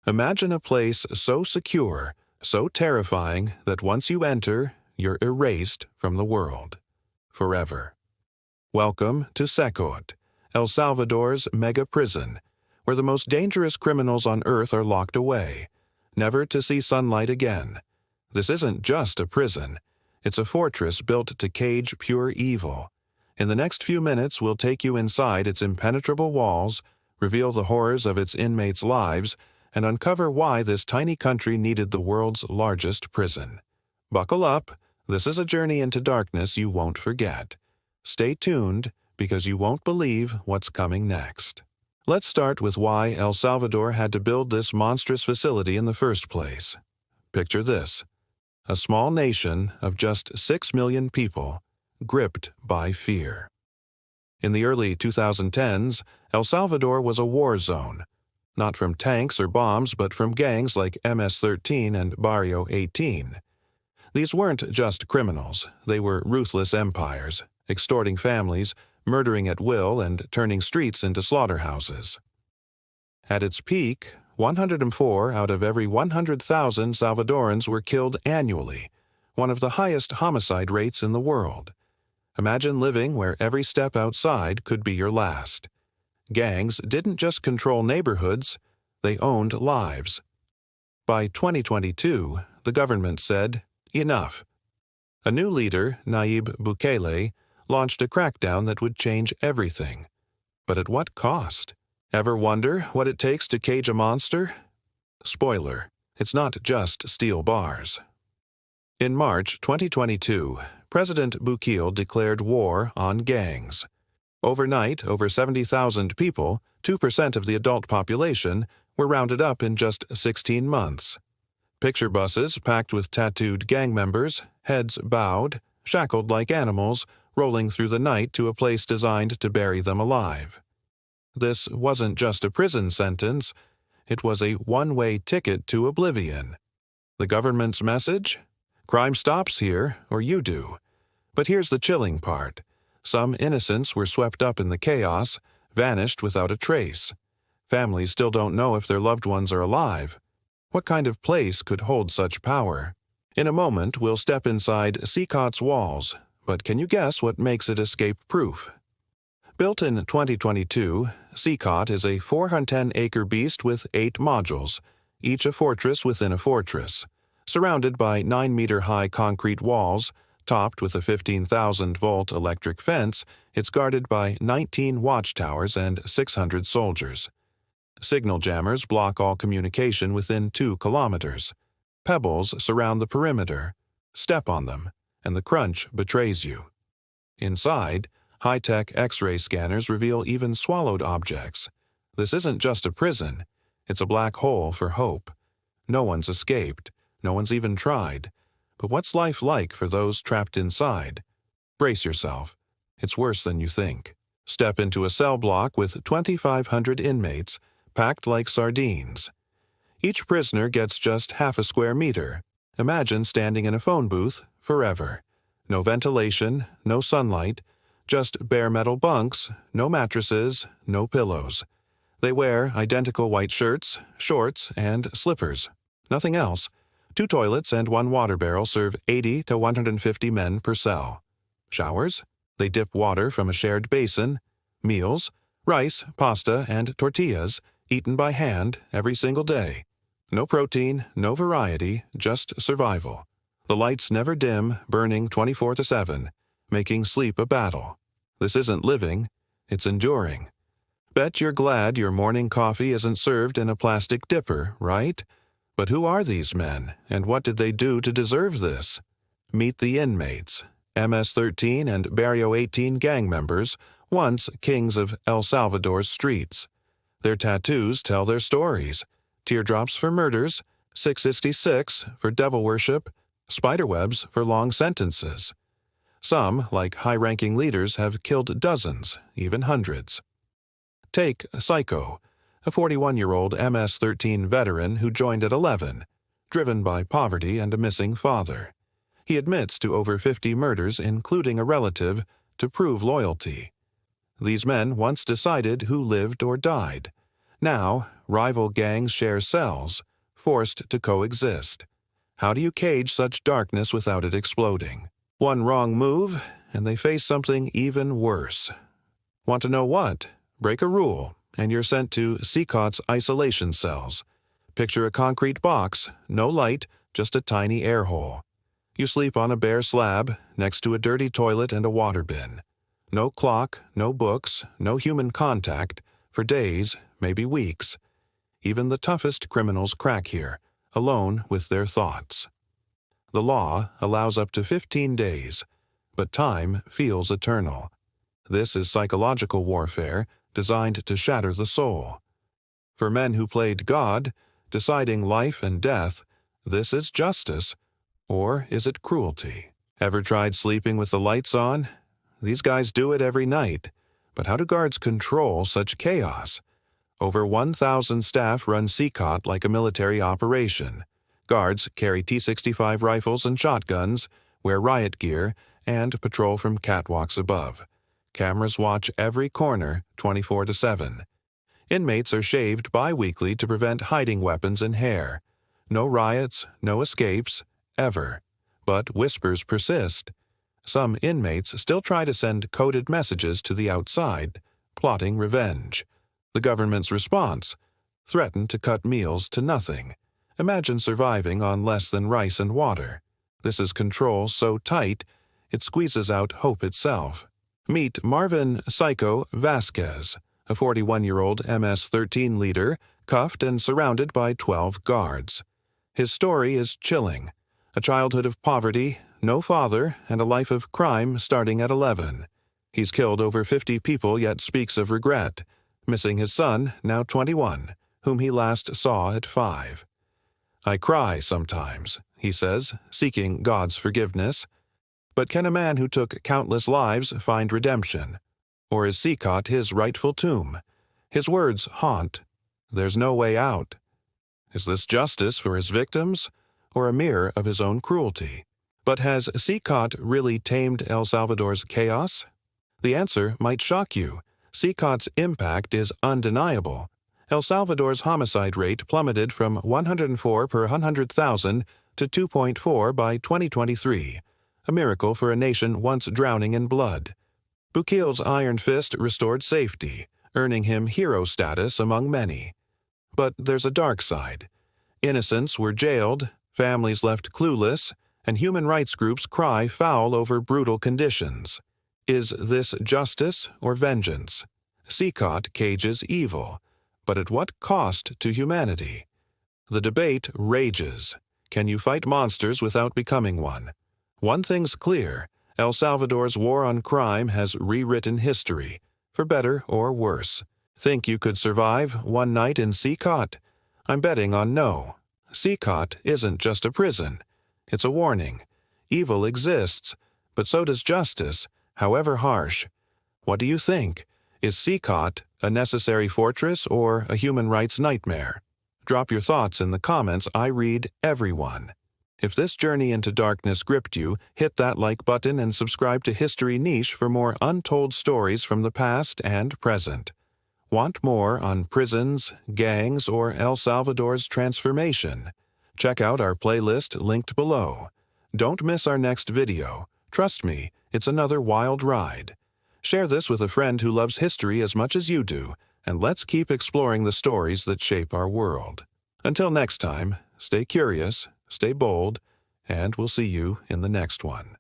Imagine a place so secure, so terrifying that once you enter, you're erased from the world. Forever. Welcome to CECOT, El Salvador's mega prison, where the most dangerous criminals on earth are locked away, never to see sunlight again. This isn't just a prison. It's a fortress built to cage pure evil. In the next few minutes, we'll take you inside its impenetrable walls, reveal the horrors of its inmates' lives, and uncover why this tiny country needed the world's largest prison. Buckle up. This is a journey into darkness you won't forget. Stay tuned, because you won't believe what's coming next. Let's start with why El Salvador had to build this monstrous facility in the first place. Picture this: a small nation of just 6 million people, gripped by fear. In the early 2010s, El Salvador was a war zone, not from tanks or bombs, but from gangs like MS-13 and Barrio 18. These weren't just criminals, they were ruthless empires, extorting families, murdering at will, and turning streets into slaughterhouses. At its peak, 104 out of every 100,000 Salvadorans were killed annually, one of the highest homicide rates in the world. Imagine living where every step outside could be your last. Gangs didn't just control neighborhoods, they owned lives. By 2022, the government said, enough. A new leader, Nayib Bukele, launched a crackdown that would change everything. But at what cost? Ever wonder what it takes to cage a monster? Spoiler, it's not just steel bars. In March 2022, President Bukele declared war on gangs. Overnight, over 70,000 people, 2% of the adult population, were rounded up in just 16 months. Picture buses packed with tattooed gang members, heads bowed, shackled like animals, rolling through the night to a place designed to bury them alive. This wasn't just a prison sentence, it was a one-way ticket to oblivion. The government's message? Crime stops here, or you do. But here's the chilling part. Some innocents were swept up in the chaos, vanished without a trace. Families still don't know if their loved ones are alive. What kind of place could hold such power? In a moment, we'll step inside CECOT's walls, but can you guess what makes it escape-proof? Built in 2022, CECOT is a 410-acre beast with 8 modules, each a fortress within a fortress. Surrounded by 9-meter-high concrete walls, topped with a 15,000-volt electric fence, it's guarded by 19 watchtowers and 600 soldiers. Signal jammers block all communication within 2 kilometers. Pebbles surround the perimeter. Step on them, and the crunch betrays you. Inside, high-tech X-ray scanners reveal even swallowed objects. This isn't just a prison, it's a black hole for hope. No one's escaped, no one's even tried. But what's life like for those trapped inside? Brace yourself. It's worse than you think. Step into a cell block with 2,500 inmates, packed like sardines. Each prisoner gets just half a square meter. Imagine standing in a phone booth forever. No ventilation, no sunlight, just bare metal bunks, no mattresses, no pillows. They wear identical white shirts, shorts, and slippers. Nothing else. 2 toilets and 1 water barrel serve 80 to 150 men per cell. Showers? They dip water from a shared basin. Meals? Rice, pasta, and tortillas, eaten by hand every single day. No protein, no variety, just survival. The lights never dim, burning 24/7, making sleep a battle. This isn't living, it's enduring. Bet you're glad your morning coffee isn't served in a plastic dipper, right? But who are these men, and what did they do to deserve this? Meet the inmates, MS-13 and Barrio 18 gang members, once kings of El Salvador's streets. Their tattoos tell their stories. Teardrops for murders, 666 for devil worship, spiderwebs for long sentences. Some, like high-ranking leaders, have killed dozens, even hundreds. Take Psycho, a 41-year-old MS-13 veteran who joined at 11, driven by poverty and a missing father. He admits to over 50 murders, including a relative, to prove loyalty. These men once decided who lived or died. Now, rival gangs share cells, forced to coexist. How do you cage such darkness without it exploding? One wrong move, and they face something even worse. Want to know what? Break a rule, and you're sent to CECOT's isolation cells. Picture a concrete box, no light, just a tiny air hole. You sleep on a bare slab, next to a dirty toilet and a water bin. No clock, no books, no human contact, for days, maybe weeks. Even the toughest criminals crack here, alone with their thoughts. The law allows up to 15 days, but time feels eternal. This is psychological warfare designed to shatter the soul. For men who played God, deciding life and death, this is justice, or is it cruelty? Ever tried sleeping with the lights on? These guys do it every night, but how do guards control such chaos? Over 1,000 staff run CECOT like a military operation. Guards carry T-65 rifles and shotguns, wear riot gear, and patrol from catwalks above. Cameras watch every corner 24/7. Inmates are shaved bi-weekly to prevent hiding weapons and hair. No riots, no escapes, ever. But whispers persist. Some inmates still try to send coded messages to the outside, plotting revenge. The government's response: threaten to cut meals to nothing. Imagine surviving on less than rice and water. This is control so tight, it squeezes out hope itself. Meet Marvin "Psycho" Vasquez, a 41-year-old MS-13 leader, cuffed and surrounded by 12 guards. His story is chilling. A childhood of poverty, no father, and a life of crime starting at 11. He's killed over 50 people yet speaks of regret, missing his son, now 21, whom he last saw at 5. I cry sometimes, he says, seeking God's forgiveness. But can a man who took countless lives find redemption? Or is CECOT his rightful tomb? His words haunt. There's no way out. Is this justice for his victims, or a mirror of his own cruelty? But has CECOT really tamed El Salvador's chaos? The answer might shock you. CECOT's impact is undeniable. El Salvador's homicide rate plummeted from 104 per 100,000 to 2.4 by 2023, a miracle for a nation once drowning in blood. Bukele's iron fist restored safety, earning him hero status among many. But there's a dark side. Innocents were jailed, families left clueless, and human rights groups cry foul over brutal conditions. Is this justice or vengeance? CECOT cages evil, but at what cost to humanity? The debate rages. Can you fight monsters without becoming one? One thing's clear: El Salvador's war on crime has rewritten history, for better or worse. Think you could survive one night in CECOT? I'm betting on no. CECOT isn't just a prison. It's a warning. Evil exists, but so does justice, however harsh. What do you think? Is CECOT a necessary fortress or a human rights nightmare? Drop your thoughts in the comments. I read everyone. If this journey into darkness gripped you, hit that like button and subscribe to History Niche for more untold stories from the past and present. Want more on prisons, gangs, or El Salvador's transformation? Check out our playlist linked below. Don't miss our next video. Trust me, it's another wild ride. Share this with a friend who loves history as much as you do, and let's keep exploring the stories that shape our world. Until next time, stay curious, stay bold, and we'll see you in the next one.